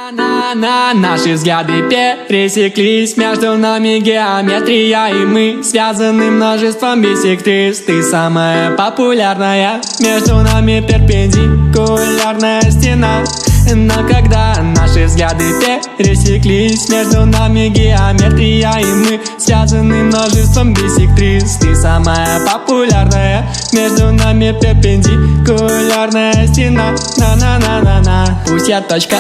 Наши взгляды пересеклись, между нами геометрия, и мы связаны множеством бисектрис. Ты самая популярная, между нами перпендикулярная стена. Но когда наши взгляды пересеклись, между нами геометрия, и мы связаны множеством бисектрис. Ты самая популярная, между нами перпендикулярная стена. На-на-на-на-на. Пусть я точка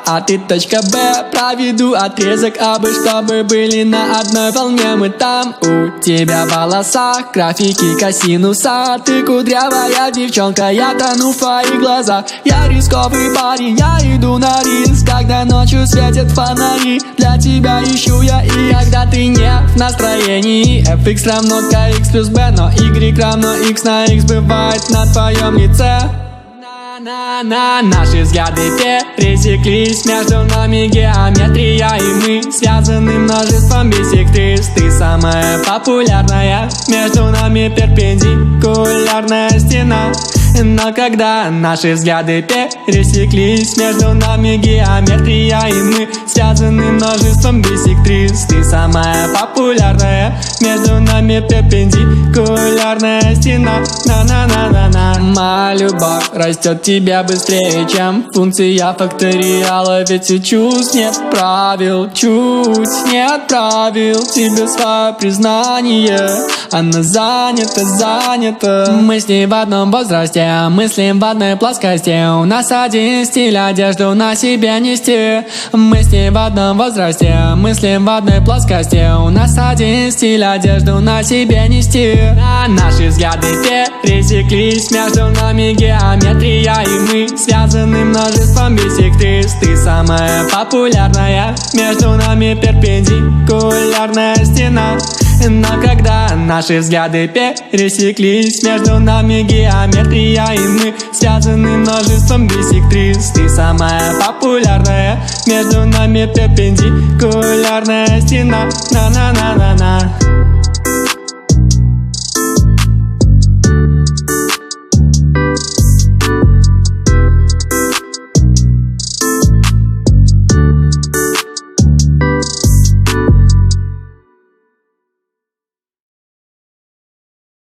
А ты точка Б, проведу отрезок АБ, чтобы были на одной волне мы там. У тебя в волосах графики косинуса, ты кудрявая девчонка, я тону в твоих глазах. Я рисковый парень, я иду на риск, когда ночью светят фонари. Для тебя ищу я и когда ты не в настроении. fx равно kx плюс b, но y равно x на x бывает на твоем лице. Наши взгляды пересеклись, между нами геометрия, и мы связаны множеством бисектрис. Ты самая популярная, между нами перпендикулярная стена. Но когда наши взгляды пересеклись, между нами геометрия, и мы связаны множеством бисектрис. Ты самая популярная, между нами перпендикулярная стена. На-на-на-на-на. Моя любовь растет тебя быстрее, чем функция факториала. Ведь у чувств нет правил, чуть не отправил тебе свое признание. Она занята. Мы с ней в одном возрасте, мыслим в одной плоскости. У нас один стиль, одежду на себе нести. Мы с ней в одном возрасте, мыслим в одной плоскости. У нас один стиль, одежду на себе нести. Наши взгляды пересеклись, между нами геометрия, и мы связаны множеством бисектрис. Ты самая популярная, между нами перпендикулярная стена. Но когда наши взгляды пересеклись, между нами геометрия, и мы связаны множеством бисектрис. Ты самая популярная, между нами перпендикулярная стена. На-на-на-на-на.